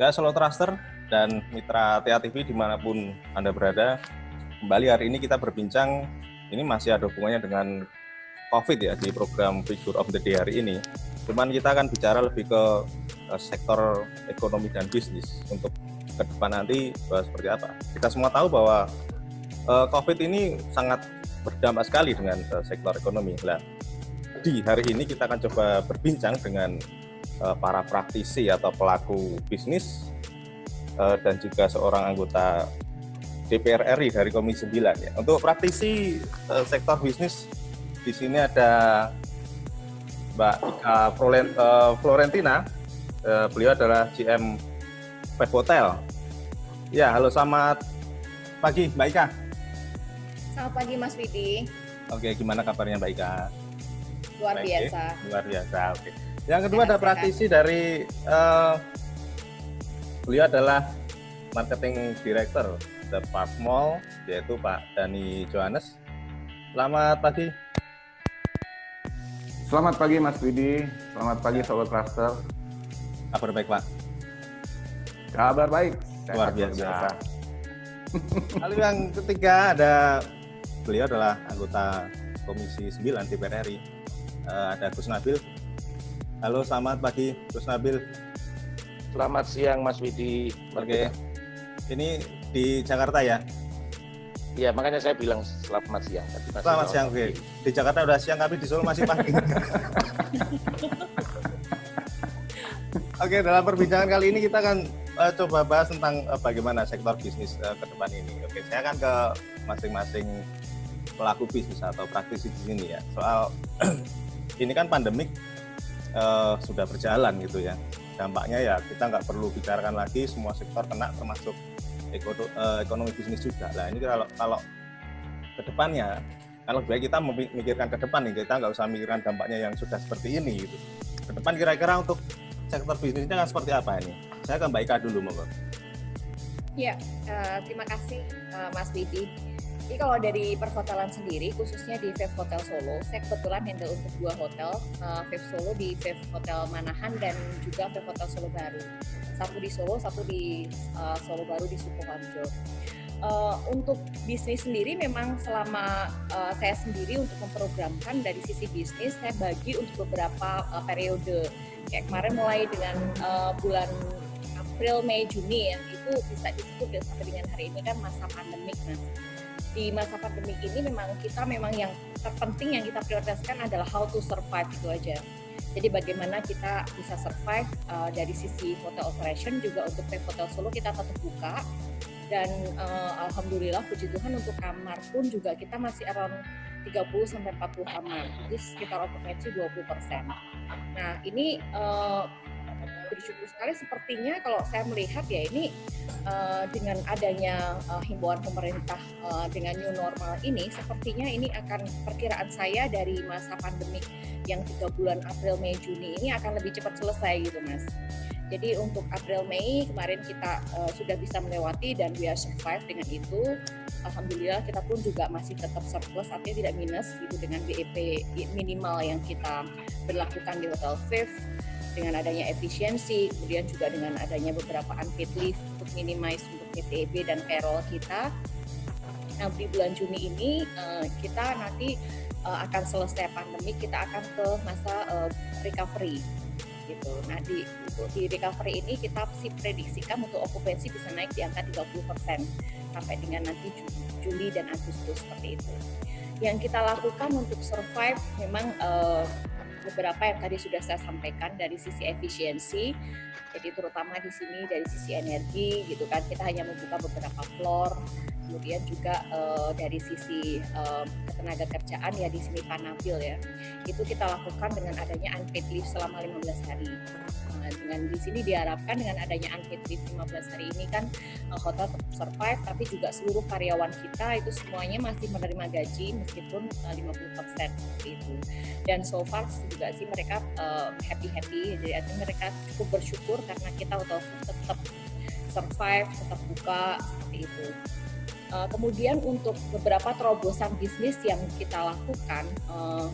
Ya, Solo Truster dan mitra TA TV dimanapun Anda berada. Kembali hari ini kita berbincang, ini masih ada hubungannya dengan COVID ya di program Figure of the Day hari ini. Cuman kita akan bicara lebih ke sektor ekonomi dan bisnis untuk ke depan nanti seperti apa. Kita semua tahu bahwa COVID ini sangat berdampak sekali dengan sektor ekonomi. Nah, di hari ini kita akan coba berbincang dengan para praktisi atau pelaku bisnis dan juga seorang anggota DPR RI dari Komisi 9 ya. Untuk praktisi sektor bisnis di sini ada Mbak Ika Florentina. Beliau adalah GM Web Hotel. Ya, halo, selamat pagi Mbak Ika. Selamat pagi Mas Widi. Oke, gimana kabarnya Mbak Ika? Luar biasa. Luar biasa, oke. Yang kedua ada praktisi dari beliau adalah Marketing Director The Park Mall, yaitu Pak Dhani Johannes. Selamat pagi. Selamat pagi Mas Widi, selamat pagi Solo Truster. Kabar baik Pak? Kabar baik. Luar biasa. Lalu yang ketiga ada beliau adalah anggota Komisi 9 DPR RI. Ada Gus Nabil. Halo, selamat pagi Gus Nabil. Selamat siang Mas Widi. Oke. Ini di Jakarta ya? Iya, makanya saya bilang selamat siang. Selamat siang, oke. Di Jakarta udah siang, tapi di Solo masih pagi. Oke, dalam perbincangan kali ini kita akan coba bahas tentang bagaimana sektor bisnis ke depan ini. Oke, saya akan ke masing-masing pelaku bisnis atau praktisi di sini ya. Soal ini kan pandemik sudah berjalan gitu ya. Dampaknya ya kita nggak perlu bicarakan lagi, semua sektor kena, termasuk ekonomi bisnis juga. Nah ini kalau ke depannya, kalau baik kita memikirkan ke depan nih, kita nggak usah memikirkan dampaknya yang sudah seperti ini gitu. Ke depan kira-kira untuk sektor bisnisnya kan seperti apa ini? Saya ke Mbak Ika dulu, monggo. Ya, terima kasih Mas Widi. Jadi kalau dari perhotelan sendiri, khususnya di Vape Hotel Solo, saya kebetulan handle untuk 2 hotel, Vape Solo di Vape Hotel Manahan dan juga Vape Hotel Solo Baru. Satu di Solo, satu di Solo Baru di Sukoharjo. Untuk bisnis sendiri memang selama saya sendiri untuk memprogramkan dari sisi bisnis, saya bagi untuk beberapa periode. Kayak kemarin mulai dengan bulan April, Mei, Juni yang itu bisa disebut sampai dengan hari ini kan masa pandemik, Mas. Di masa pandemi ini memang yang terpenting yang kita prioritaskan adalah how to survive itu aja. Jadi bagaimana kita bisa survive dari sisi hotel operation, juga untuk Hotel Solo kita tetap buka dan alhamdulillah puji Tuhan untuk kamar pun juga kita masih around 30 sampai 40 kamar. Jadi sekitar occupancy 20%. Nah, ini bersyukur sekali sepertinya kalau saya melihat ya ini dengan adanya himbauan pemerintah dengan new normal ini, sepertinya ini akan perkiraan saya dari masa pandemik yang 3 bulan April, Mei, Juni ini akan lebih cepat selesai gitu Mas. Jadi untuk April, Mei kemarin kita sudah bisa melewati dan we are survive dengan itu. Alhamdulillah kita pun juga masih tetap surplus, artinya tidak minus gitu dengan BEP minimal yang kita berlakukan di Hotel Vape. Dengan adanya efisiensi, kemudian juga dengan adanya beberapa unpaid leave untuk minimize untuk PTB dan payroll kita. Nah, di bulan Juni ini kita nanti akan selesai pandemi, kita akan ke masa recovery gitu. Nah, di recovery ini kita prediksikan untuk okupansi bisa naik di angka 30% sampai dengan nanti Juli dan Agustus seperti itu. Yang kita lakukan untuk survive memang beberapa yang tadi sudah saya sampaikan dari sisi efisiensi, jadi terutama di sini dari sisi energi gitu kan, kita hanya membuka beberapa floor, kemudian juga dari sisi ketenaga kerjaan ya di sini Panabil ya, itu kita lakukan dengan adanya unpaid leave selama 15 hari. Nah, dengan di sini diharapkan dengan adanya unpaid leave 15 hari ini kan hotel tetap survive, tapi juga seluruh karyawan kita itu semuanya masih menerima gaji meskipun 50% seperti itu. Dan so far juga sih mereka happy, jadi artinya mereka cukup bersyukur karena kita hotel tetap survive, tetap buka seperti itu. Kemudian untuk beberapa terobosan bisnis yang kita lakukan,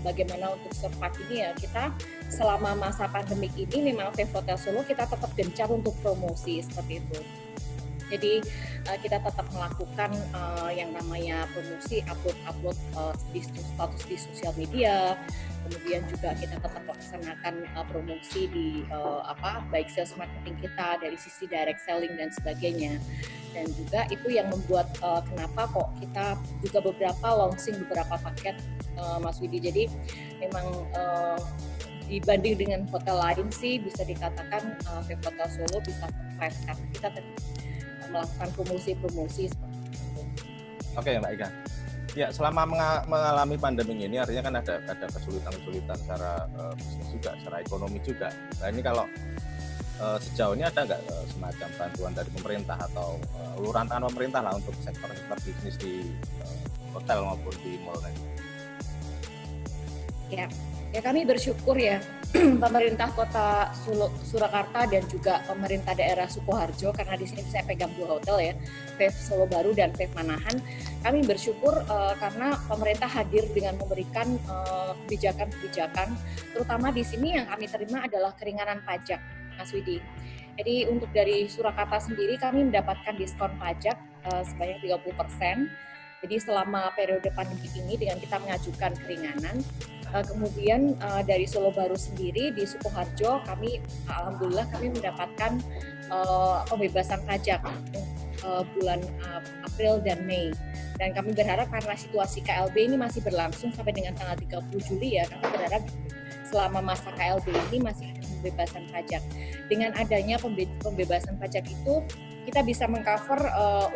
bagaimana untuk survive ini ya, kita selama masa pandemik ini memang Vape Hotel Solo kita tetap gencar untuk promosi seperti itu. Jadi kita tetap melakukan yang namanya promosi, upload status di sosial media. Kemudian juga kita tetap melaksanakan promosi di baik sales marketing kita dari sisi direct selling dan sebagainya. Dan juga itu yang membuat kenapa kok kita juga beberapa launching beberapa paket, Mas Widi. Jadi memang dibanding dengan hotel lain sih bisa dikatakan Vape Hotel Solo bisa survive karena kita melakukan promosi seperti itu. Oke, Mbak Ika. Ya, selama mengalami pandemi ini artinya kan ada kesulitan-kesulitan secara bisnis juga, secara ekonomi juga. Nah ini kalau sejauh ini ada nggak semacam bantuan dari pemerintah atau uluran tangan pemerintah lah untuk sektor-sektor bisnis di hotel maupun di mall tadi? Ya kami bersyukur ya pemerintah Kota Surakarta dan juga pemerintah daerah Sukoharjo, karena di sini saya pegang 2 hotel ya, Vape Solo Baru dan Vape Manahan. Kami bersyukur karena pemerintah hadir dengan memberikan kebijakan-kebijakan, terutama di sini yang kami terima adalah keringanan pajak, Mas Widi. Jadi untuk dari Surakarta sendiri kami mendapatkan diskon pajak sebanyak 30%. Jadi selama periode pandemi ini dengan kita mengajukan keringanan. Kemudian dari Solo Baru sendiri di Sukoharjo kami alhamdulillah kami mendapatkan pembebasan pajak bulan April dan Mei. Dan kami berharap karena situasi KLB ini masih berlangsung sampai dengan tanggal 30 Juli ya, kami berharap selama masa KLB ini masih ada pembebasan pajak. Dengan adanya pembebasan pajak itu kita bisa mengcover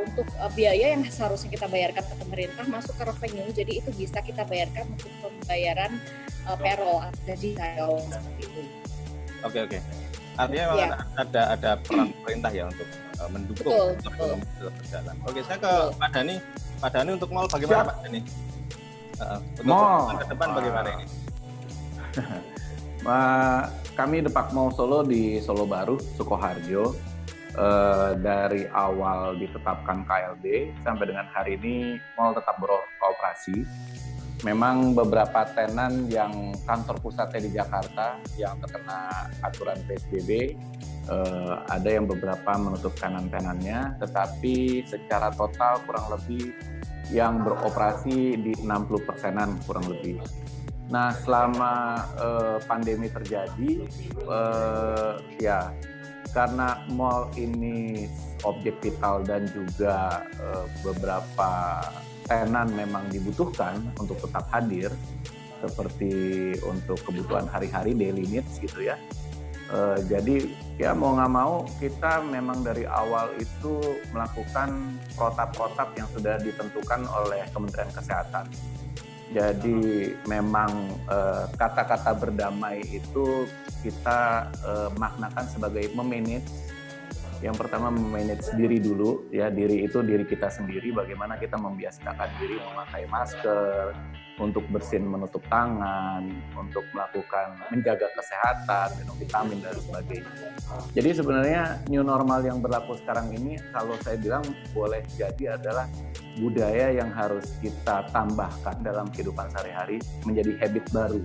untuk biaya yang seharusnya kita bayarkan ke pemerintah masuk ke revenue, jadi itu bisa kita bayarkan untuk pembayaran payroll gaji karyawan seperti itu. Oke. Artinya memang ada peran pemerintah ya untuk mendukung ekonomi tetap berjalan. Oke, saya ke Pak Dhani. Pak Dhani untuk mall bagaimana Pak Dhani? Untuk Mall ke depan bagaimana ini? Kami Depak Mall Solo di Solo Baru, Sukoharjo. Dari awal ditetapkan KLB sampai dengan hari ini mall tetap beroperasi. Memang beberapa tenan yang kantor pusatnya di Jakarta yang terkena aturan PSBB, ada yang beberapa menutup tenan-tenannya, tetapi secara total kurang lebih yang beroperasi di 60%-an kurang lebih. Nah, selama pandemi terjadi, karena mall ini objek vital dan juga beberapa tenan memang dibutuhkan untuk tetap hadir, seperti untuk kebutuhan hari-hari daily needs gitu ya. Jadi ya mau nggak mau kita memang dari awal itu melakukan protap-protap yang sudah ditentukan oleh Kementerian Kesehatan. Jadi memang kata-kata berdamai itu kita maknakan sebagai memanage. Yang pertama memanage diri dulu, ya diri itu diri kita sendiri. Bagaimana kita membiasakan diri memakai masker, untuk bersin menutup tangan, untuk melakukan menjaga kesehatan, minum vitamin dan sebagainya. Jadi sebenarnya new normal yang berlaku sekarang ini, kalau saya bilang boleh jadi adalah budaya yang harus kita tambahkan dalam kehidupan sehari-hari menjadi habit baru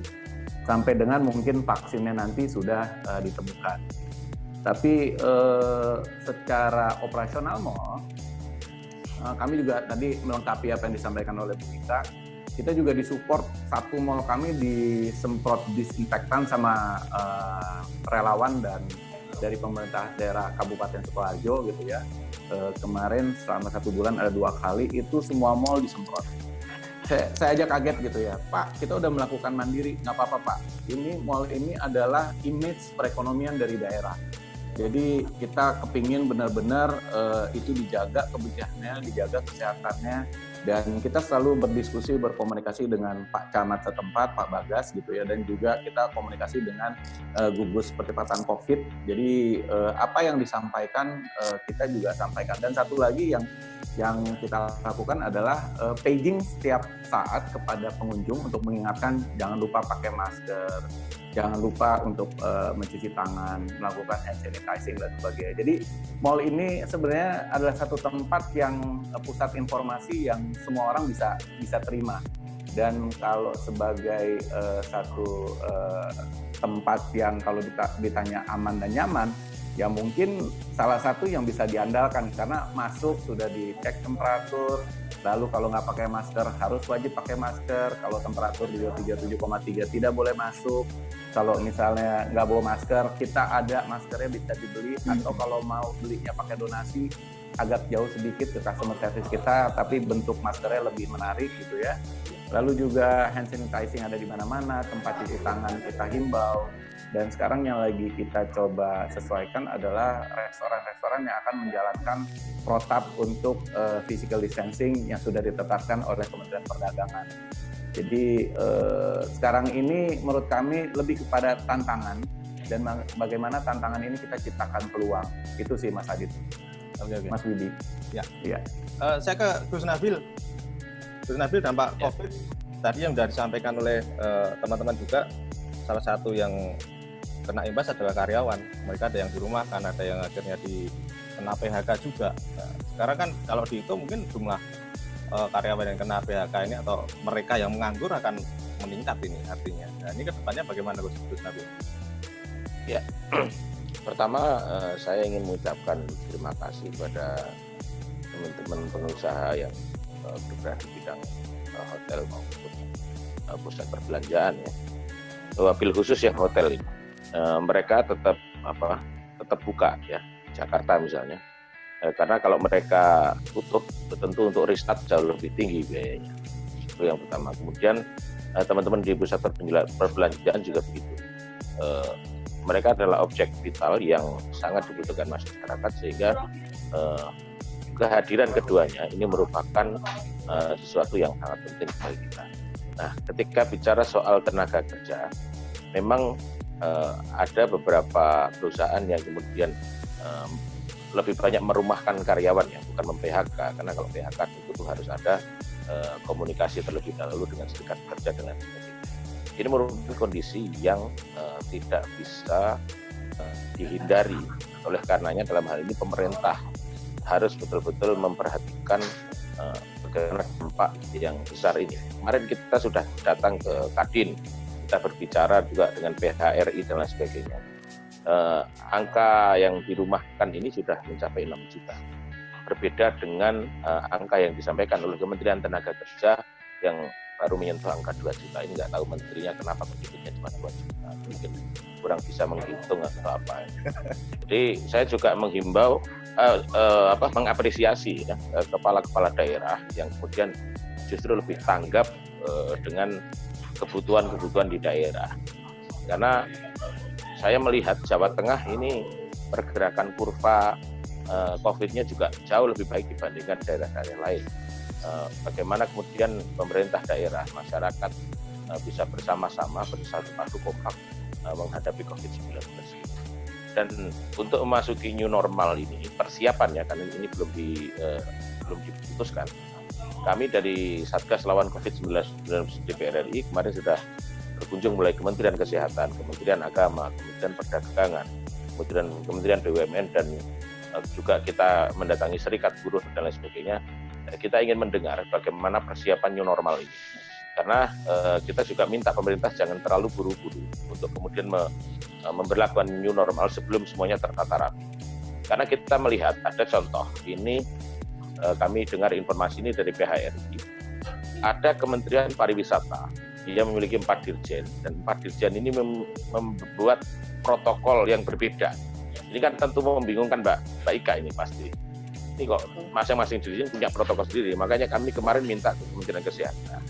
sampai dengan mungkin vaksinnya nanti sudah ditemukan. Tapi secara operasional mall, kami juga tadi melengkapi apa yang disampaikan oleh Bu Ika. Kita juga disupport, satu mall kami disemprot disinfektan sama relawan dan dari pemerintah daerah Kabupaten Sukoharjo gitu ya. Kemarin selama 1 bulan ada 2 kali itu semua mall disemprot. Saya aja kaget gitu ya, Pak, kita udah melakukan mandiri, nggak apa-apa Pak. Ini mall ini adalah image perekonomian dari daerah. Jadi kita kepingin benar-benar itu dijaga kebersihannya, dijaga kesehatannya, dan kita selalu berdiskusi, berkomunikasi dengan Pak Camat setempat, Pak Bagas gitu ya, dan juga kita komunikasi dengan gugus percepatan COVID. Jadi apa yang disampaikan kita juga sampaikan. Dan satu lagi yang yang kita lakukan adalah paging setiap saat kepada pengunjung untuk mengingatkan jangan lupa pakai masker, jangan lupa untuk mencuci tangan, melakukan hand sanitizing dan sebagainya. Jadi mall ini sebenarnya adalah satu tempat yang pusat informasi yang semua orang bisa terima. Dan kalau sebagai satu tempat yang kalau ditanya aman dan nyaman, ya mungkin salah satu yang bisa diandalkan karena masuk sudah dicek temperatur, lalu kalau nggak pakai masker harus wajib pakai masker, kalau temperatur di 37,3 tidak boleh masuk, kalau misalnya nggak bawa masker kita ada maskernya bisa dibeli, atau kalau mau belinya pakai donasi agak jauh sedikit ke customer service kita tapi bentuk maskernya lebih menarik gitu ya. Lalu juga hand sanitizing ada di mana-mana, tempat cuci tangan kita himbau. Dan sekarang yang lagi kita coba sesuaikan adalah restoran-restoran yang akan menjalankan protap untuk physical distancing yang sudah ditetapkan oleh Kementerian Perdagangan. Jadi sekarang ini menurut kami lebih kepada tantangan dan bagaimana tantangan ini kita ciptakan peluang. Itu sih Mas Adit. Oke. Mas Widi. Ya. Saya ke Gus Nabil. Gus Nabil, dampak COVID tadi yang sudah disampaikan oleh teman-teman juga, salah satu yang kena imbas adalah karyawan. Mereka ada yang dirumahkan, ada yang akhirnya kena PHK juga. Nah, sekarang kan kalau dihitung mungkin jumlah karyawan yang kena PHK ini atau mereka yang menganggur akan meningkat ini artinya. Nah, ini ke depannya bagaimana Gus Nabil? Ya, pertama saya ingin mengucapkan terima kasih kepada teman-teman pengusaha yang bergerak di bidang hotel maupun pusat perbelanjaan ya. Wabil khusus yang hotel ini. Mereka tetap buka ya, Jakarta misalnya, karena kalau mereka tutup tentu untuk restart jauh lebih tinggi biayanya. Itu yang pertama. Kemudian teman-teman di pusat perbelanjaan juga begitu. Mereka adalah objek vital yang sangat dibutuhkan masyarakat, sehingga kehadiran keduanya ini merupakan sesuatu yang sangat penting bagi kita. Nah, ketika bicara soal tenaga kerja, memang ada beberapa perusahaan yang kemudian lebih banyak merumahkan karyawan ya, bukan mem-PHK, karena kalau PHK itu harus ada komunikasi terlebih dahulu dengan serikat kerja dan lain sebagainya. Ini merupakan kondisi yang tidak bisa dihindari. Oleh karenanya dalam hal ini pemerintah harus betul-betul memperhatikan bagaimana dampak yang besar ini. Kemarin kita sudah datang ke Kadin, kita berbicara juga dengan PHRI dan lain sebagainya. Angka yang dirumahkan ini sudah mencapai 6 juta. Berbeda dengan angka yang disampaikan oleh Kementerian Tenaga Kerja yang baru menyentuh angka 2 juta. Ini nggak tahu menterinya kenapa begitunya cuma 2 juta. Mungkin kurang bisa menghitung atau apa. Jadi saya juga menghimbau, mengapresiasi ya, kepala-kepala daerah yang kemudian justru lebih tanggap dengan kebutuhan-kebutuhan di daerah. Karena saya melihat Jawa Tengah ini pergerakan kurva COVID-nya juga jauh lebih baik dibandingkan daerah-daerah lain. Bagaimana kemudian pemerintah daerah, masyarakat bisa bersama-sama bersatu padu kompak menghadapi COVID-19. Dan untuk memasuki new normal ini, persiapan ya, karena ini belum diputuskan. Kami dari Satgas Lawan COVID-19 DPR RI kemarin sudah berkunjung mulai Kementerian Kesehatan, Kementerian Agama, Kementerian Perdagangan, Kementerian BUMN, dan juga kita mendatangi serikat buruh dan lain sebagainya. Kita ingin mendengar bagaimana persiapan new normal ini. Karena kita juga minta pemerintah jangan terlalu buru-buru untuk kemudian memberlakukan new normal sebelum semuanya tertata rapi. Karena kita melihat ada contoh, ini kami dengar informasi ini dari PHRI, ada Kementerian Pariwisata yang memiliki 4 dirjen, dan 4 dirjen ini membuat protokol yang berbeda. Ini kan tentu membingungkan Mbak Ika ini pasti. Ini kok masing-masing dirjen punya protokol sendiri, makanya kami kemarin minta ke Kementerian Kesehatan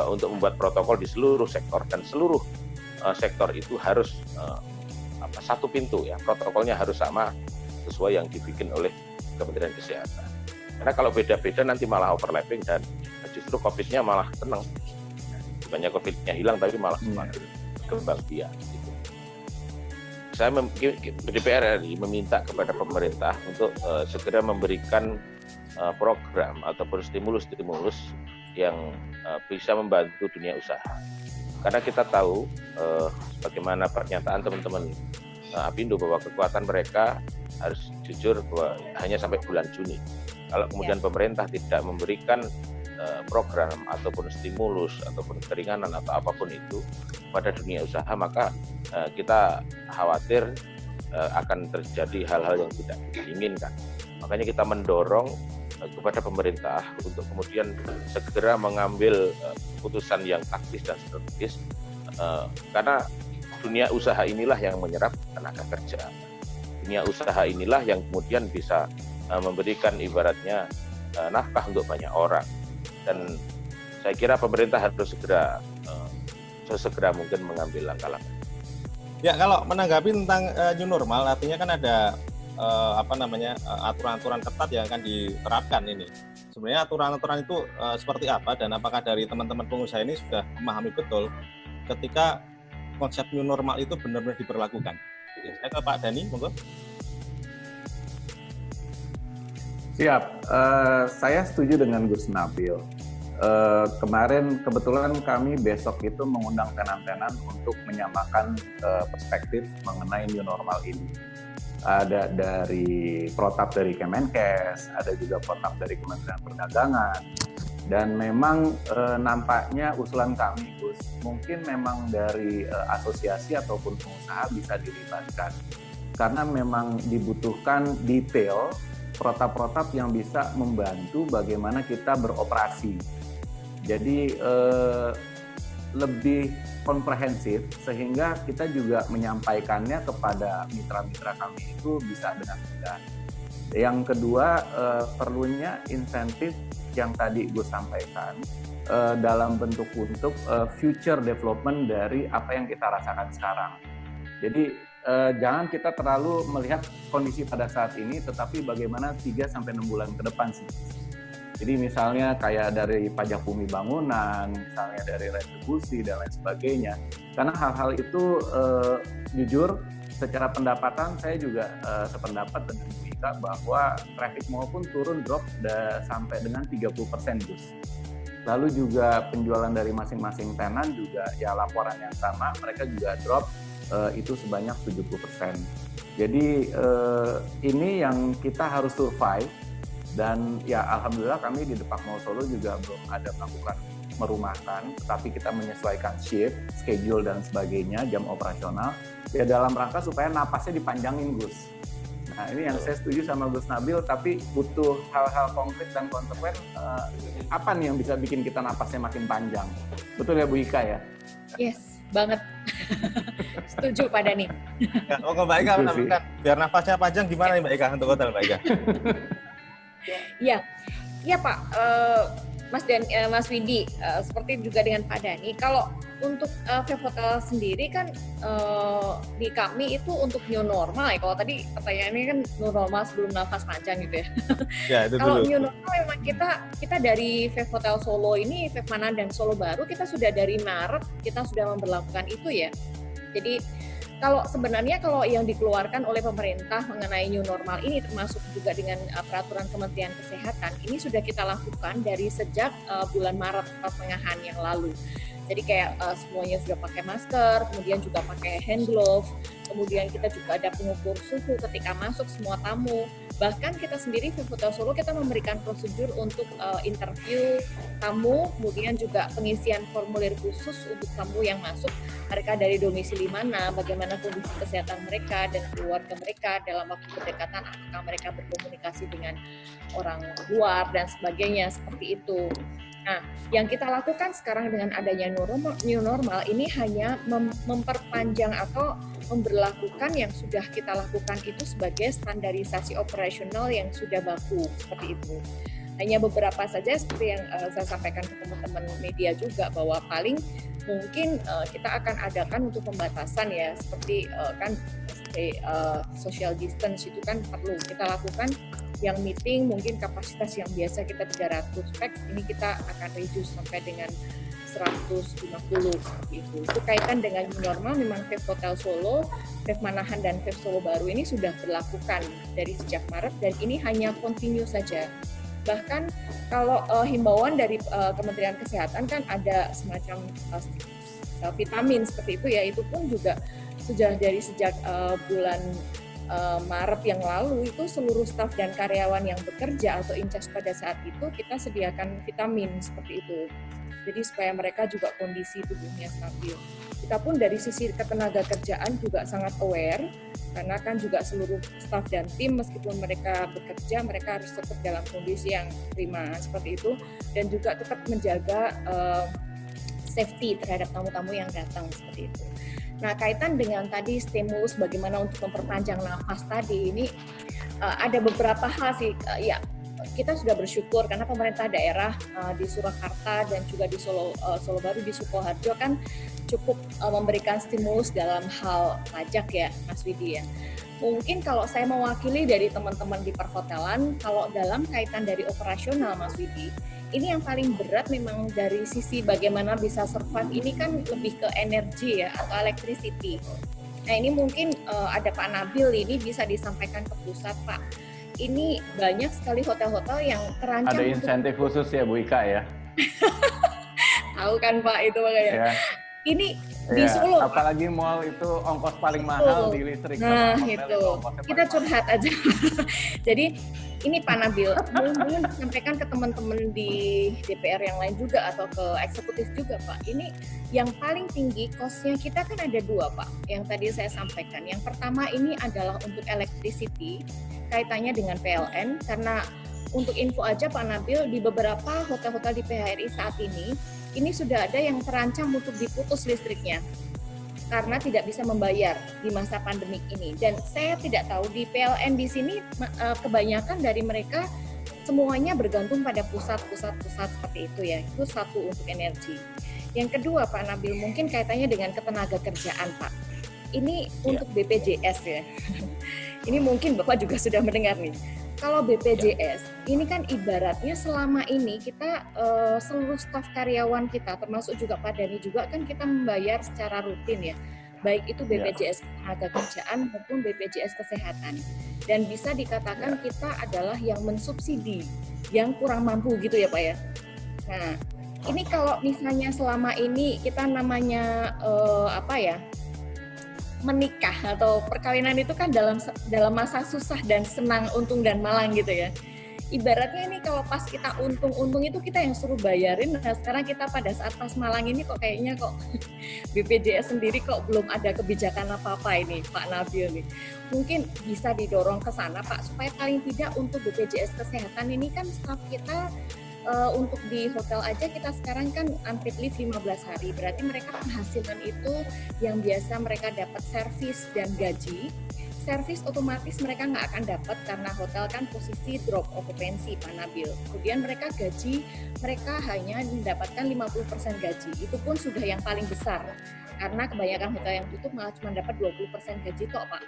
untuk membuat protokol di seluruh sektor, dan seluruh sektor itu harus satu pintu ya, protokolnya harus sama sesuai yang dibikin oleh Kementerian Kesehatan. Karena kalau beda-beda nanti malah overlapping dan justru COVID-nya malah senang. Bukannya COVID-nya hilang tapi malah semakin berkembang biak. Gitu. Saya DPR RI meminta kepada pemerintah untuk segera memberikan program ataupun stimulus-stimulus yang bisa membantu dunia usaha. Karena kita tahu bagaimana pernyataan teman-teman Apindo bahwa kekuatan mereka harus jujur bahwa hanya sampai bulan Juni. Kalau kemudian pemerintah tidak memberikan program ataupun stimulus ataupun keringanan atau apapun itu pada dunia usaha, maka kita khawatir akan terjadi hal-hal yang tidak diinginkan. Makanya kita mendorong kepada pemerintah untuk kemudian segera mengambil keputusan yang taktis dan strategis, karena dunia usaha inilah yang menyerap tenaga kerja. Dunia usaha inilah yang kemudian bisa memberikan ibaratnya nafkah untuk banyak orang. Dan saya kira pemerintah harus sesegera mungkin mengambil langkah-langkah. Ya, kalau menanggapi tentang new normal, artinya kan ada aturan-aturan ketat yang akan diterapkan ini. Sebenarnya aturan-aturan itu seperti apa, dan apakah dari teman-teman pengusaha ini sudah memahami betul ketika konsep new normal itu benar-benar diberlakukan? Saya ke Pak Dhani, monggo. Siap, saya setuju dengan Gus Nabil. Kemarin kebetulan kami besok itu mengundang tenan-tenan untuk menyamakan perspektif mengenai new normal ini. Ada dari protap dari Kemenkes, ada juga protap dari Kementerian Perdagangan, dan memang nampaknya usulan kami, Gus, mungkin memang dari asosiasi ataupun pengusaha bisa dilibatkan, karena memang dibutuhkan detail protap-protap yang bisa membantu bagaimana kita beroperasi. Jadi lebih komprehensif sehingga kita juga menyampaikannya kepada mitra-mitra kami itu bisa dengan mudah. Yang kedua, perlunya insentif yang tadi gue sampaikan dalam bentuk untuk future development dari apa yang kita rasakan sekarang. Jadi jangan kita terlalu melihat kondisi pada saat ini, tetapi bagaimana 3-6 bulan ke depan sih. Jadi misalnya kayak dari pajak bumi bangunan, misalnya dari retribusi dan lain sebagainya. Karena hal-hal itu jujur secara pendapatan saya juga sependapat dengan Bu Ika bahwa traffic mall pun turun drop sampai dengan 30%, Gus. Lalu juga penjualan dari masing-masing tenan juga ya laporan yang sama, mereka juga drop itu sebanyak 70%. Jadi ini yang kita harus survive. Dan ya alhamdulillah kami di Depak Mall Solo juga belum ada melakukan merumahkan, tetapi kita menyesuaikan shift, schedule dan sebagainya, jam operasional ya dalam rangka supaya napasnya dipanjangin, Gus. Nah ini yang saya setuju sama Gus Nabil, tapi butuh hal-hal konkret dan konsekuen. Apa nih yang bisa bikin kita napasnya makin panjang? Betul ya Bu Ika ya? Yes, banget. Setuju Pak Dhani. Ya, Mbak Ika menambahkan, biar nafasnya panjang gimana nih Mbak Ika untuk hotel, Mbak Ika? Ya Pak, Mas Widi, seperti juga dengan Pak Dhani, kalau untuk Vape Hotel sendiri kan di kami itu untuk new normal ya. Kalau tadi pertanyaannya kan new normal sebelum nafas panjang gitu ya. Ya itu kalau dulu. new normal memang kita dari Vape Hotel Solo ini, Vape Manan dan Solo Baru, kita sudah dari Maret kita sudah memberlakukan itu ya. Jadi kalau yang dikeluarkan oleh pemerintah mengenai new normal ini, termasuk juga dengan peraturan Kementerian Kesehatan, ini sudah kita lakukan dari sejak bulan Maret pertengahan yang lalu. Jadi kayak semuanya sudah pakai masker, kemudian juga pakai hand glove, kemudian kita juga ada pengukur suhu ketika masuk semua tamu. Bahkan kita sendiri di Hotel Solo kita memberikan prosedur untuk interview tamu, kemudian juga pengisian formulir khusus untuk tamu yang masuk, mereka dari domisili mana, bagaimana kondisi kesehatan mereka dan keluarga mereka dalam waktu berdekatan, apakah mereka berkomunikasi dengan orang luar dan sebagainya, seperti itu. Nah, yang kita lakukan sekarang dengan adanya new normal ini hanya memperpanjang atau memberlakukan yang sudah kita lakukan itu sebagai standarisasi operasional yang sudah baku, seperti itu. Hanya beberapa saja seperti yang saya sampaikan ke teman-teman media juga, bahwa paling mungkin kita akan adakan untuk pembatasan ya, seperti social distance itu kan perlu kita lakukan. Yang meeting mungkin kapasitas yang biasa kita 300 pax, ini kita akan reduce sampai dengan 150 seperti itu. Itu kaitan dengan new normal, memang Vape Hotel Solo, Vape Manahan dan Vape Solo baru ini sudah berlakukan dari sejak Maret dan ini hanya continue saja. Bahkan kalau himbauan dari Kementerian Kesehatan kan ada semacam vitamin seperti itu ya, itu pun juga sudah dari sejak bulan Maret yang lalu itu seluruh staf dan karyawan yang bekerja atau in charge pada saat itu kita sediakan vitamin seperti itu. Jadi supaya mereka juga kondisi tubuhnya stabil. Kita pun dari sisi ketenaga kerjaan juga sangat aware karena kan juga seluruh staf dan tim meskipun mereka bekerja mereka harus tetap dalam kondisi yang prima seperti itu dan juga tetap menjaga safety terhadap tamu-tamu yang datang seperti itu. Nah, kaitan dengan tadi stimulus bagaimana untuk memperpanjang nafas tadi ini ada beberapa hal sih ya. Kita sudah bersyukur karena pemerintah daerah di Surakarta dan juga di Solo Baru di Sukoharjo kan cukup memberikan stimulus dalam hal pajak ya Mas Widi ya. Mungkin kalau saya mewakili dari teman-teman di perhotelan, kalau dalam kaitan dari operasional Mas Widi, ini yang paling berat memang dari sisi bagaimana bisa survive ini kan lebih ke energi ya atau electricity. Nah ini mungkin ada Pak Nabil ini bisa disampaikan ke pusat Pak. Ini banyak sekali hotel-hotel yang terancam. Ada insentif khusus ya Bu Ika ya? Tahu kan Pak itu makanya. Ya. Ini di Solo. Apalagi mall itu ongkos paling mahal di listrik. Nah itu. Kita curhat aja. Jadi ini Pak Nabil, mungkin sampaikan ke teman-teman di DPR yang lain juga atau ke eksekutif juga Pak. Ini yang paling tinggi cost-nya kita kan ada dua Pak, yang tadi saya sampaikan. Yang pertama ini adalah untuk electricity, kaitannya dengan PLN, karena untuk info aja Pak Nabil, di beberapa hotel-hotel di PHRI saat ini sudah ada yang terancam untuk diputus listriknya karena tidak bisa membayar di masa pandemik ini. Dan saya tidak tahu di PLN di sini kebanyakan dari mereka semuanya bergantung pada pusat-pusat seperti itu ya. Itu satu untuk energi. Yang kedua Pak Nabil mungkin kaitannya dengan ketenaga kerjaan Pak. Ini untuk BPJS ya. Ini mungkin Bapak juga sudah mendengar nih. Kalau BPJS, ini kan ibaratnya selama ini kita seluruh staf karyawan kita, termasuk juga Pak Dhani juga kan kita membayar secara rutin ya, baik itu BPJS Ketenaga Kerjaan maupun BPJS Kesehatan. Dan bisa dikatakan kita adalah yang mensubsidi yang kurang mampu gitu ya Pak ya. Nah, ini kalau misalnya selama ini kita namanya menikah atau perkawinan itu kan dalam masa susah dan senang, untung dan malang gitu ya. Ibaratnya ini kalau pas kita untung itu kita yang suruh bayarin. Nah sekarang kita pada saat pas malang ini kok kayaknya kok BPJS sendiri kok belum ada kebijakan apa-apa ini Pak Nabil nih. Mungkin bisa didorong ke sana Pak supaya paling tidak untuk BPJS Kesehatan ini kan staf kita untuk di hotel aja kita sekarang kan unpaid leave 15 hari. Berarti mereka penghasilan itu yang biasa mereka dapat servis dan gaji. Servis otomatis mereka nggak akan dapat karena hotel kan posisi drop occupancy Pak Nabil. Kemudian mereka gaji, mereka hanya mendapatkan 50% gaji. Itu pun sudah yang paling besar. Karena kebanyakan hotel yang tutup malah cuma dapat 20% gaji kok Pak.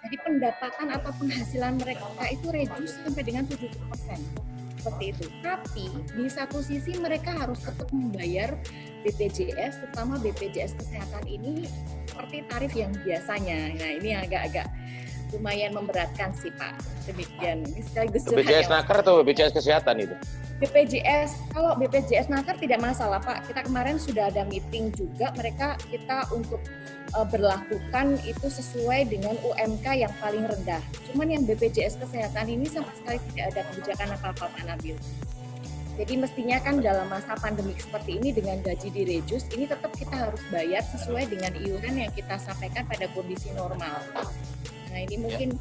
Jadi pendapatan atau penghasilan mereka itu reduce sampai dengan 70%. Seperti itu. Tapi di satu sisi mereka harus tetap membayar BPJS, terutama BPJS Kesehatan ini seperti tarif yang biasanya. Nah ini agak-agak lumayan memberatkan sih Pak. Demikian. Ini sekaligus BPJS Naker atau BPJS Kesehatan itu? Kalau BPJS Naker tidak masalah Pak. Kita kemarin sudah ada meeting juga. Kita untuk berlakukan itu sesuai dengan UMK yang paling rendah. Cuman yang BPJS Kesehatan ini sama sekali tidak ada kebijakan apa-apa Pak Nabil. Jadi mestinya kan dalam masa pandemik seperti ini dengan gaji direduce, ini tetap kita harus bayar sesuai dengan iuran yang kita sampaikan pada kondisi normal. Nah ini mungkin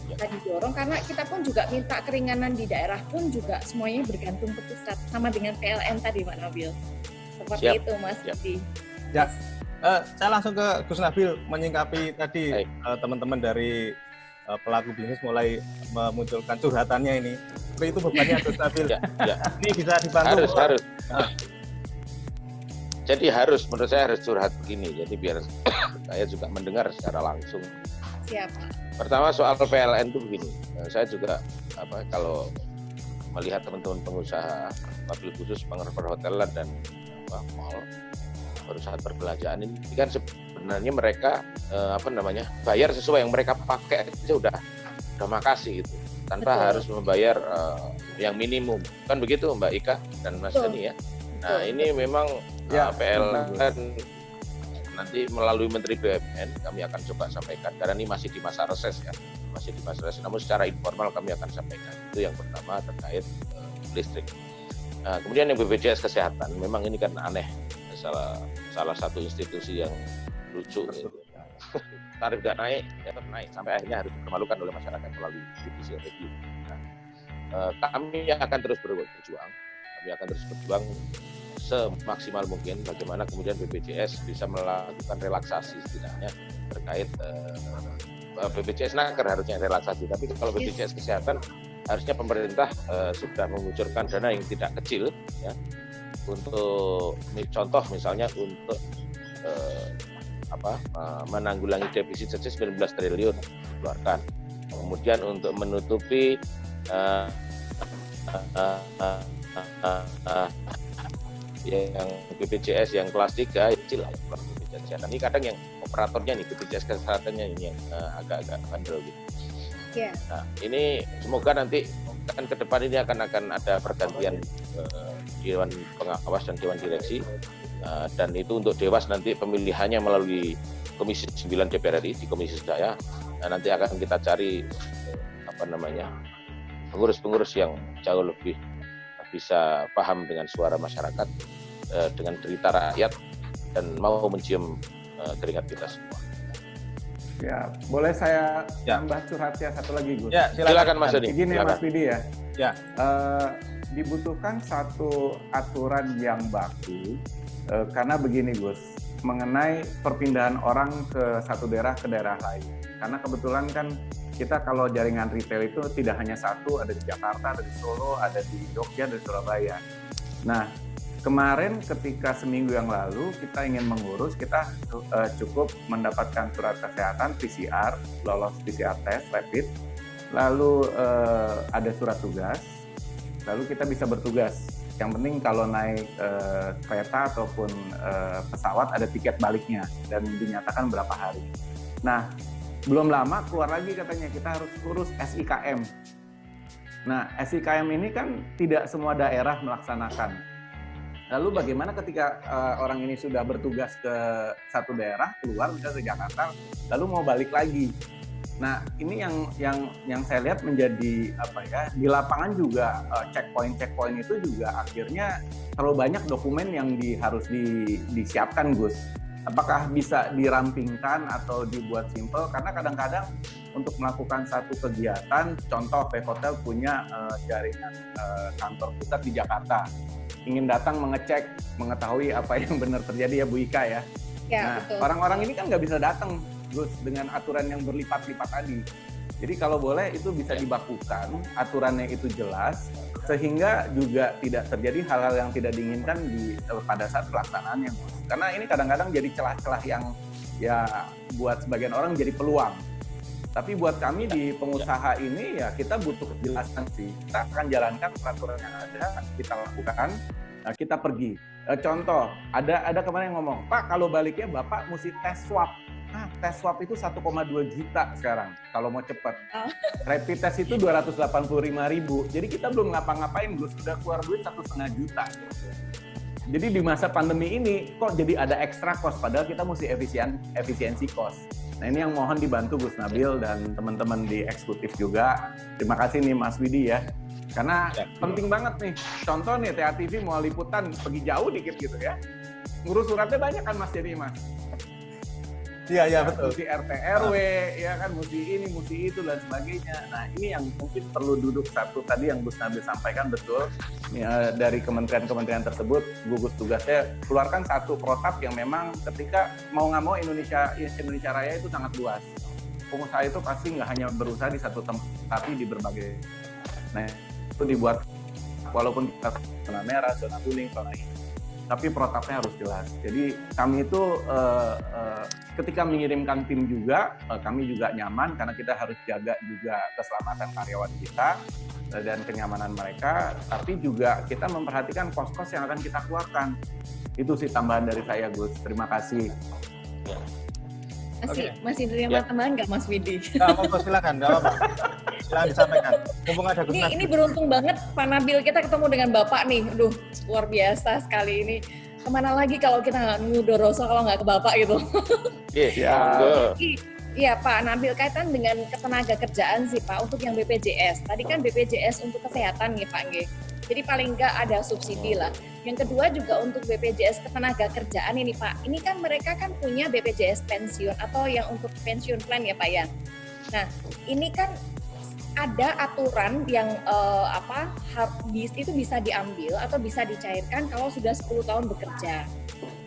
kita didorong karena kita pun juga minta keringanan di daerah pun juga semuanya bergantung ke pusat sama dengan PLN tadi Pak Nabil. Seperti itu Mas Budi. Ya. Saya langsung ke Gus Nabil menyingkapi tadi teman-teman dari pelaku bisnis mulai memunculkan curhatannya ini. Seperti itu bebannya Gus Nabil. Ya. Ini bisa dibantu. Harus. Jadi menurut saya harus curhat begini. Jadi biar saya juga mendengar secara langsung. Siapa? Pertama soal PLN itu begini. Saya juga kalau melihat teman-teman pengusaha mobil khusus perhotelan dan mall, perusahaan perbelanjaan ini kan sebenarnya mereka bayar sesuai yang mereka pakai aja udah makasih gitu, tanpa Betul. harus membayar yang minimum, kan begitu Mbak Ika dan Mas Betul. Dani ya. Nah ini memang Ya, PLN nanti melalui Menteri BUMN kami akan coba sampaikan, karena ini masih di masa reses ya, namun secara informal kami akan sampaikan. Itu yang pertama terkait listrik. Nah, kemudian yang BPJS Kesehatan, memang ini kan aneh, salah satu institusi yang lucu gitu. Tarif nggak naik, ya tetap naik, sampai akhirnya harus dipermalukan oleh masyarakat melalui judicial review. Nah, kami akan terus berjuang, semaksimal mungkin bagaimana kemudian BPJS bisa melakukan relaksasi setidaknya terkait BPJS Naker harusnya relaksasi, tapi kalau BPJS Kesehatan harusnya pemerintah sudah mengucurkan dana yang tidak kecil ya, untuk contoh misalnya untuk menanggulangi defisit saja 19 triliun dikeluarkan, kemudian untuk menutupi yang BPJS yang kelas 3 kecil lah, BPJS Kesehatan ini kadang yang operatornya nih BPJS Kesehatannya ini yang agak-agak bandel gitu. Yeah. Nah ini semoga nanti kan ke depan ini akan ada pergantian Dewan Pengawas dan Dewan Direksi, dan itu untuk Dewas nanti pemilihannya melalui Komisi 9 DPR RI di Komisi Sedaya. Nah, nanti akan kita cari pengurus-pengurus yang jauh lebih bisa paham dengan suara masyarakat, dengan derita rakyat, dan mau mencium keringat kita semua. Ya, boleh saya tambah curhatnya satu lagi, Gus? Ya, silakan Mas Doni. Begini Silakan. Mas Didi ya. Ya. Dibutuhkan satu aturan yang baku, karena begini Gus, mengenai perpindahan orang ke satu daerah ke daerah lain. Karena kebetulan kan kita kalau jaringan retail itu tidak hanya satu, ada di Jakarta, ada di Solo, ada di Jogja, ada di Surabaya. Nah, kemarin ketika seminggu yang lalu kita ingin mengurus, kita cukup mendapatkan surat kesehatan PCR, lolos PCR test rapid, lalu ada surat tugas, lalu kita bisa bertugas. Yang penting kalau naik kereta ataupun pesawat ada tiket baliknya dan dinyatakan berapa hari. Nah, belum lama keluar lagi katanya kita harus urus SIKM. Nah, SIKM ini kan tidak semua daerah melaksanakan. Lalu bagaimana ketika orang ini sudah bertugas ke satu daerah, keluar misalnya ke Jakarta, lalu mau balik lagi. Nah, ini yang saya lihat menjadi di lapangan juga checkpoint itu juga akhirnya terlalu banyak dokumen yang harus disiapkan, Gus. Apakah bisa dirampingkan atau dibuat simpel? Karena kadang-kadang untuk melakukan satu kegiatan, contoh Hotel punya jaringan kantor pusat di Jakarta, ingin datang mengetahui apa yang benar terjadi ya Bu Ika ya. Ya, nah, betul. Orang-orang ini kan nggak bisa datang, Gus, dengan aturan yang berlipat-lipat tadi. Jadi kalau boleh itu bisa dibakukan, aturannya itu jelas, sehingga juga tidak terjadi hal-hal yang tidak diinginkan pada saat pelaksanaannya. Karena ini kadang-kadang jadi celah-celah yang ya buat sebagian orang jadi peluang. Tapi buat kami di pengusaha ini ya kita butuh kejelasan sih. Kita akan jalankan peraturan yang ada, kita lakukan, kita pergi. Contoh, ada kemarin yang ngomong, Pak kalau baliknya Bapak mesti tes swab. Nah, tes swab itu 1,2 juta sekarang kalau mau cepat. Rapid test itu 285.000. Jadi kita belum ngapa-ngapain, sudah keluar duit 1,5 juta. Jadi di masa pandemi ini kok jadi ada ekstra cost padahal kita mesti efisiensi cost. Nah ini yang mohon dibantu Gus Nabil dan teman-teman di eksekutif juga. Terima kasih nih Mas Widi ya. Karena penting banget nih. Contoh nih TA TV mau liputan pergi jauh dikit gitu ya. Ngurus suratnya banyak kan Mas jadi Mas. Iya betul. Mesti RT RW ya kan, mesti ini, mesti itu dan sebagainya. Nah ini yang mungkin perlu duduk satu tadi yang Gus Nabil sampaikan betul. Dari kementerian-kementerian tersebut gugus tugasnya keluarkan satu protap yang memang ketika mau nggak mau Indonesia Raya itu sangat luas. Pengusaha itu pasti nggak hanya berusaha di satu tempat tapi di berbagai. Nah itu dibuat walaupun kita zona merah, zona kuning, zona ini. Tapi protapnya harus jelas. Jadi kami itu ketika mengirimkan tim juga, kami juga nyaman karena kita harus jaga juga keselamatan karyawan kita. dan kenyamanan mereka, tapi juga kita memperhatikan kos-kos yang akan kita keluarkan. Itu sih tambahan dari saya, Gus. Terima kasih. Masih ada tambahan nggak, Mas Widi? Monggo silakan, nggak apa-apa. Silakan disampaikan. Mumpung ada Gus. Ini beruntung banget Pak Nabil, kita ketemu dengan Bapak nih. Aduh, luar biasa sekali ini. Kemana lagi kalau kita ngudoroso kalau nggak ke Bapak gitu. Iya Pak Nabil, kaitan dengan ketenaga kerjaan sih Pak untuk yang BPJS. Tadi kan BPJS untuk kesehatan nih Pak Nge. Jadi paling nggak ada subsidi lah. Yang kedua juga untuk BPJS ketenaga kerjaan ini Pak. Ini kan mereka kan punya BPJS pensiun atau yang untuk pensiun plan ya Pak ya. Nah ini kan ada aturan yang itu bisa diambil atau bisa dicairkan kalau sudah 10 tahun bekerja.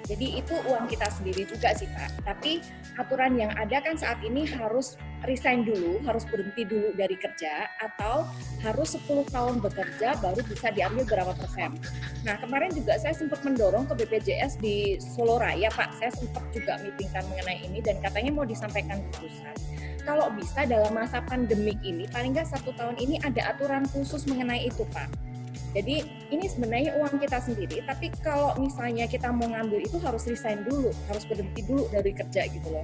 Jadi itu uang kita sendiri juga sih Pak. Tapi aturan yang ada kan saat ini harus resign dulu, harus berhenti dulu dari kerja, atau harus 10 tahun bekerja baru bisa diambil berapa persen. Nah kemarin juga saya sempat mendorong ke BPJS di Solo Raya Pak. Saya sempat juga meetingkan mengenai ini dan katanya mau disampaikan ke pusat. Kalau bisa dalam masa pandemik ini, paling nggak 1 tahun ini ada aturan khusus mengenai itu Pak. Jadi ini sebenarnya uang kita sendiri, tapi kalau misalnya kita mau ngambil itu harus resign dulu, harus berhenti dulu dari kerja gitu loh.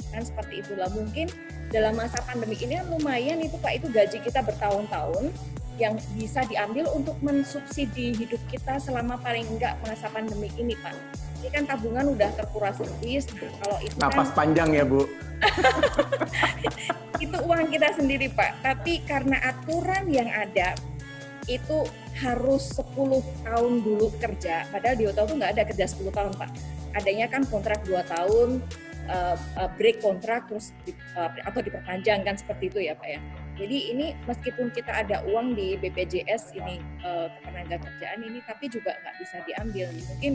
Kan seperti itulah, mungkin dalam masa pandemik ini kan lumayan itu Pak, itu gaji kita bertahun-tahun yang bisa diambil untuk mensubsidi hidup kita selama paling enggak masa pandemik ini Pak. Ini kan tabungan udah terkuras habis, kalau itu Napas panjang ya Bu. Itu uang kita sendiri Pak, tapi karena aturan yang ada itu harus 10 tahun dulu kerja, padahal di hotel tuh nggak ada kerja 10 tahun Pak. Adanya kan kontrak 2 tahun, break kontrak terus atau diperpanjang kan seperti itu ya Pak ya. Jadi ini meskipun kita ada uang di BPJS ini ketenaga kerjaan ini, tapi juga nggak bisa diambil. Mungkin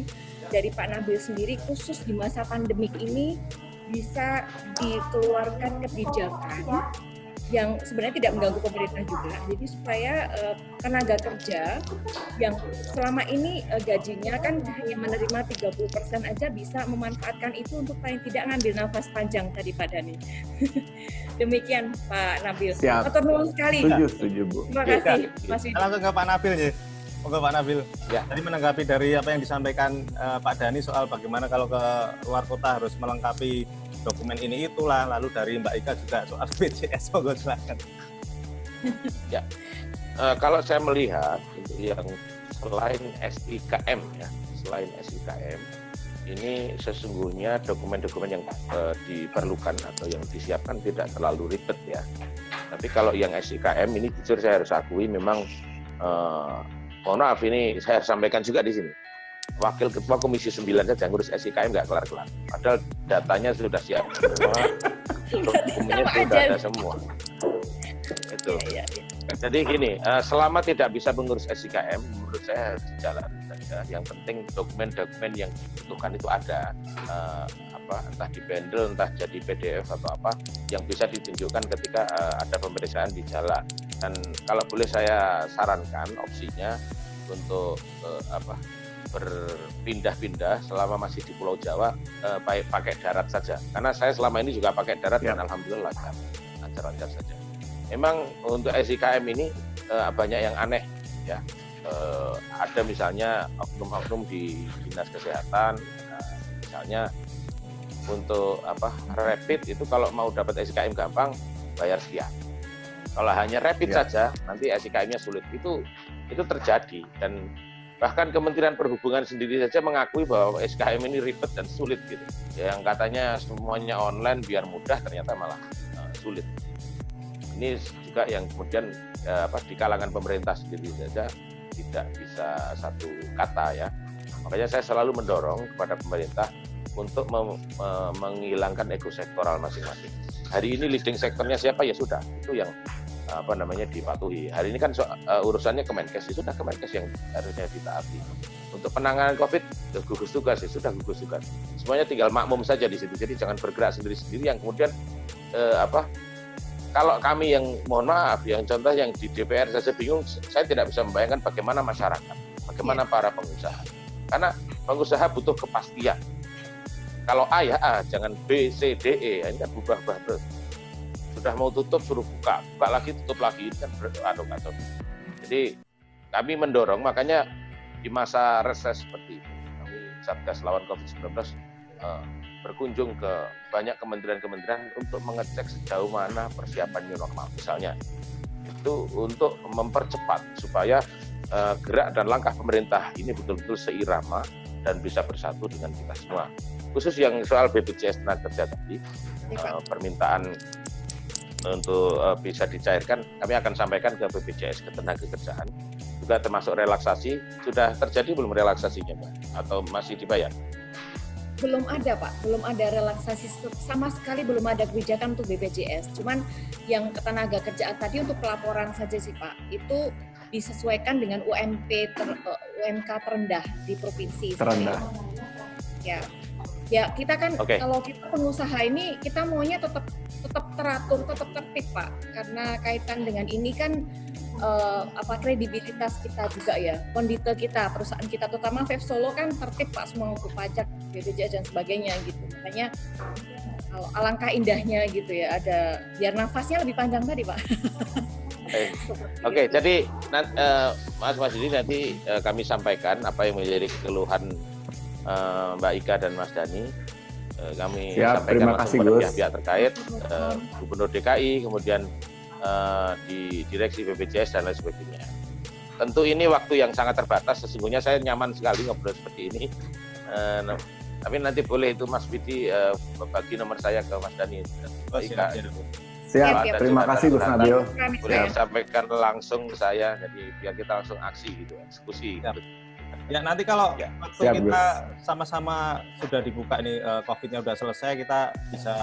dari Pak Nabil sendiri khusus di masa pandemik ini bisa dikeluarkan kebijakan yang sebenarnya tidak mengganggu pemerintah juga. Jadi supaya tenaga kerja yang selama ini gajinya kan hanya menerima 30% aja bisa memanfaatkan itu untuk paling tidak ngambil nafas panjang tadi Pak Dhani. Demikian Pak Nabil. Siap. Matur nuwun sekali. Setuju Bu. Terima kasih Mas Widi. Langsung ke Pak Nabil ya. Moga Pak Nabil. Ya. Tadi menanggapi dari apa yang disampaikan Pak Dhani soal bagaimana kalau ke luar kota harus melengkapi dokumen ini itulah, lalu dari Mbak Ika juga soal BPJS, monggo silakan. Ya, kalau saya melihat yang selain SIKM ya, selain SIKM ini sesungguhnya dokumen-dokumen yang diperlukan atau yang disiapkan tidak terlalu ribet ya. Tapi kalau yang SIKM ini jujur saya harus akui memang mohon maaf ini saya sampaikan juga di sini. Wakil Ketua Komisi 9 saja ngurus SIKM nggak kelar-kelar. Padahal datanya sudah siap semua, dokumennya sudah ada semua. Itu. Jadi gini, selama tidak bisa mengurus SIKM, menurut saya harus jalan saja. Yang penting dokumen-dokumen yang dibutuhkan itu ada, entah di bundle, entah jadi PDF atau apa, yang bisa ditunjukkan ketika ada pemeriksaan di jalan. Dan kalau boleh saya sarankan opsinya untuk berpindah-pindah selama masih di Pulau Jawa, pakai darat saja. Karena saya selama ini juga pakai darat dan alhamdulillah lancar-lancar saja. Memang untuk SIKM ini banyak yang aneh ya. Ada misalnya oknum-oknum di Dinas Kesehatan, misalnya untuk rapid itu kalau mau dapat SIKM gampang bayar sekian. Kalau hanya rapid saja nanti SIKM-nya sulit. Itu terjadi dan bahkan Kementerian Perhubungan sendiri saja mengakui bahwa SKM ini ribet dan sulit gitu. Yang katanya semuanya online biar mudah ternyata malah sulit. Ini juga yang kemudian di kalangan pemerintah sendiri saja tidak bisa satu kata ya. Makanya saya selalu mendorong kepada pemerintah untuk menghilangkan ego sektoral masing-masing. Hari ini leading sektornya siapa ya sudah itu yang dipatuhi. Hari ini kan urusannya Kemenkes, ya sudah Kemenkes yang harusnya ditaati. Untuk penanganan COVID, gugus tugas ya sudah gugus tugas. Semuanya tinggal makmum saja di situ. Jadi jangan bergerak sendiri-sendiri yang kemudian kalau kami yang mohon maaf, yang contoh yang di DPR saja bingung, saya tidak bisa membayangkan bagaimana masyarakat, bagaimana para pengusaha. Karena pengusaha butuh kepastian. Kalau A ya A, jangan B, C, D, E. Ini kan berubah-ubah terus. Sudah mau tutup suruh buka lagi tutup lagi, ini kan kacau. Jadi kami mendorong, makanya di masa reses seperti itu, kami Satgas lawan COVID-19 berkunjung ke banyak kementerian-kementerian untuk mengecek sejauh mana persiapan new normal. Misalnya, itu untuk mempercepat supaya gerak dan langkah pemerintah ini betul-betul seirama dan bisa bersatu dengan kita semua. Khusus yang soal BPJS Tenaga Kerja tadi, permintaan untuk bisa dicairkan, kami akan sampaikan ke BPJS Ketenagakerjaan. Juga termasuk relaksasi, sudah terjadi belum relaksasinya, Mbak? Atau masih dibayar? Belum ada, Pak. Belum ada relaksasi, sama sekali belum ada kebijakan untuk BPJS. Cuman yang ketenaga kerjaan tadi untuk pelaporan saja sih, Pak. Itu disesuaikan dengan UMK terendah di provinsi. Terendah. Ya kita kan kalau kita pengusaha ini kita maunya tetap teratur, tetap tertib, Pak. Karena kaitan dengan ini kan kredibilitas kita juga ya, kondite kita, perusahaan kita, terutama Vape Solo kan tertib, Pak, semua untuk pajak, BPJS dan sebagainya gitu. Makanya kalau alangkah indahnya gitu ya, ada biar nafasnya lebih panjang tadi, Pak. Oke, jadi Mas Didi nanti kami sampaikan apa yang menjadi keluhan Mbak Ika dan Mas Dhani. Kami sampaikan langsung pada pihak-pihak terkait, Gubernur DKI, kemudian di Direksi BPJS dan lain sebagainya. Tentu ini waktu yang sangat terbatas, sesungguhnya saya nyaman sekali ngobrol seperti ini. Tapi nanti boleh itu Mas Widi bagi nomor saya ke Mas Dhani. Siap, terima kasih Gus Nabil. Boleh sampaikan langsung ke saya, jadi biar kita langsung aksi gitu, eksekusi. Siap. Ya nanti kalau waktu kita sama-sama sudah dibuka ini, COVID-nya sudah selesai, kita bisa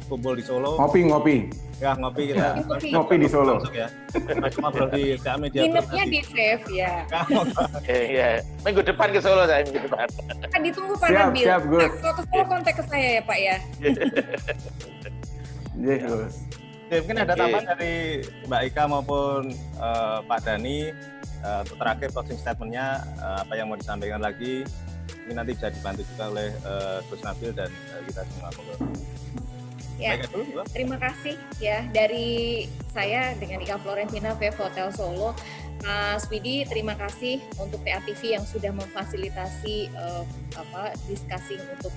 kumpul di Solo. Ngopi. Ya, ngopi di Solo. Masuk ya. Ngobrol di media. Nginepnya di Vape ya. Iya. Minggu depan ke Solo saya, minggu depan. Ditunggu Pak Nabil. Siap, Gus. Kalau ke Solo kontak ke saya ya, Pak ya. Iya, Gus. Mungkin ada tambahan dari Mbak Ika maupun Pak Dhani untuk terakhir closing statement-nya, apa yang mau disampaikan lagi, ini nanti bisa dibantu juga oleh Gus Nabil dan kita semua. Ya, terima kasih ya dari saya dengan Ika Florentina Vape Hotel Solo. Mas Widi, terima kasih untuk TATV yang sudah memfasilitasi diskusi untuk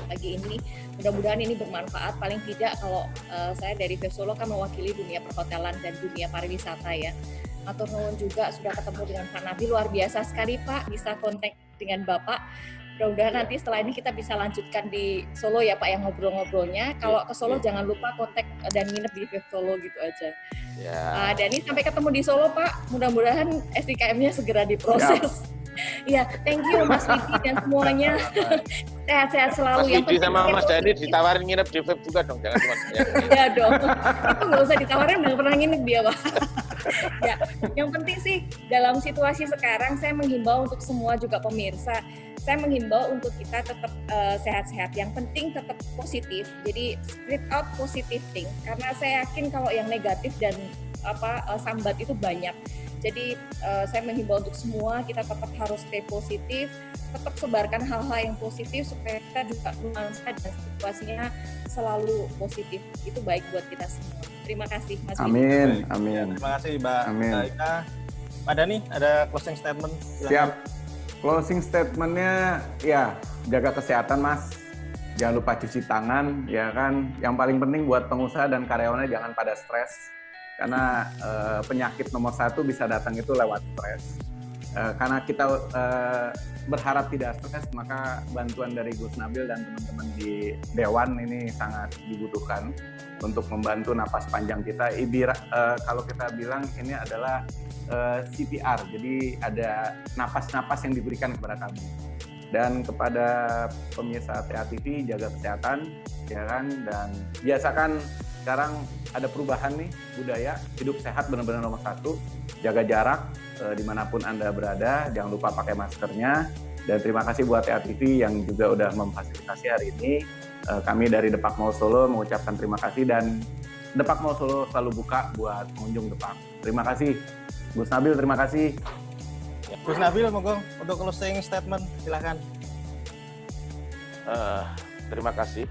pagi ini. Mudah-mudahan ini bermanfaat. Paling tidak kalau saya dari Vape Solo kan mewakili dunia perhotelan dan dunia pariwisata ya. Matur nuwun juga sudah ketemu dengan Pak Nabil, luar biasa sekali Pak, bisa kontak dengan Bapak. Mudah-mudahan nanti setelah ini kita bisa lanjutkan di Solo ya Pak yang ngobrol-ngobrolnya. Kalau ke Solo jangan lupa kontak dan nginep di Vape Solo gitu aja. Dan ini sampai ketemu di Solo Pak, mudah-mudahan SDKM-nya segera diproses. Iya, thank you Mas Widi dan semuanya. Sehat-sehat selalu. Mas Widi sama Mas Dhani ditawarin nginep di Vape juga dong, jangan cuma saya. Iya dong, itu nggak usah ditawarin, nggak pernah nginep dia Pak. Ya, yang penting sih dalam situasi sekarang saya menghimbau untuk semua juga pemirsa, saya menghimbau untuk kita tetap sehat-sehat. Yang penting tetap positif. Jadi spread out positive thing. Karena saya yakin kalau yang negatif dan sambat itu banyak. Jadi saya menghimbau untuk semua kita tetap harus stay positif, tetap sebarkan hal-hal yang positif supaya kita juga nuansa dan situasinya selalu positif. Itu baik buat kita semua. Terima kasih Mas Amin, Widi. amin. Terima kasih Mbak Ika. Pak Dhani, ada closing statement? Siap. Closing statement-nya ya jaga kesehatan Mas. Jangan lupa cuci tangan ya kan. Yang paling penting buat pengusaha dan karyawannya jangan pada stres. Karena penyakit nomor 1 bisa datang itu lewat stres. Karena kita berharap tidak stres, maka bantuan dari Gus Nabil dan teman-teman di Dewan ini sangat dibutuhkan untuk membantu napas panjang kita. Kalau kita bilang ini adalah CPR, jadi ada napas-napas yang diberikan kepada kami. Dan kepada pemirsa TATV, jaga kesehatan, ya kan, dan biasakan sekarang ada perubahan nih budaya hidup sehat benar-benar nomor 1, jaga jarak dimanapun Anda berada, jangan lupa pakai maskernya. Dan terima kasih buat TATV yang juga udah memfasilitasi hari ini. Kami dari Depak Mall Solo mengucapkan terima kasih, dan Depak Mall Solo selalu buka buat pengunjung Depak. Terima kasih. Gus Nabil, terima kasih. Gus Nabil, monggo untuk closing statement, silakan. Terima kasih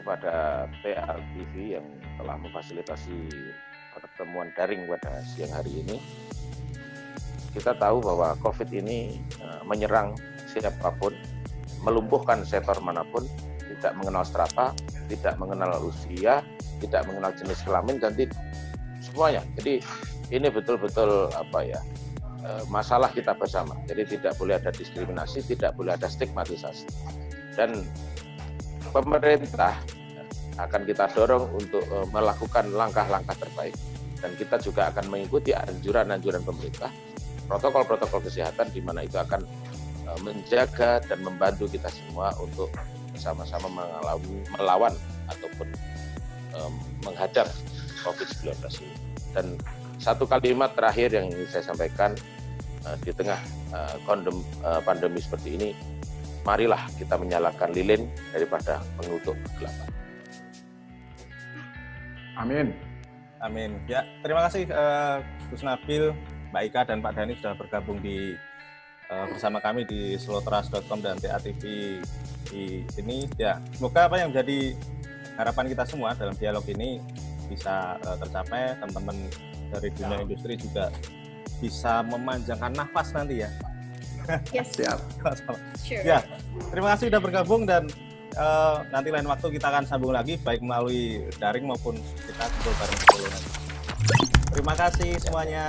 kepada TATV yang telah memfasilitasi pertemuan daring pada siang hari ini. kita tahu bahwa COVID ini menyerang siapapun, melumpuhkan sektor manapun, tidak mengenal strata, tidak mengenal usia, tidak mengenal jenis kelamin, dan semuanya. Jadi ini betul-betul masalah kita bersama. Jadi tidak boleh ada diskriminasi, tidak boleh ada stigmatisasi. Dan pemerintah akan kita dorong untuk melakukan langkah-langkah terbaik. Dan kita juga akan mengikuti anjuran-anjuran pemerintah, protokol-protokol kesehatan, di mana itu akan menjaga dan membantu kita semua untuk bersama-sama melawan ataupun menghadap COVID-19 ini. Dan satu kalimat terakhir yang ingin saya sampaikan di tengah pandemi seperti ini, marilah kita menyalakan lilin daripada mengutuk kegelapan. Amin. Amin. Ya, terima kasih Gus Nabil, Mbak Ika, dan Pak Dhani sudah bergabung bersama kami di slowtrust.com dan TATV di sini. Ya, semoga apa yang menjadi harapan kita semua dalam dialog ini bisa tercapai. Teman-teman dari dunia industri juga bisa memanjangkan nafas nanti ya. Yes. Siap. Sure. Ya, terima kasih sudah bergabung, dan nanti lain waktu kita akan sambung lagi baik melalui daring maupun kita kumpul bareng nanti. Terima kasih semuanya.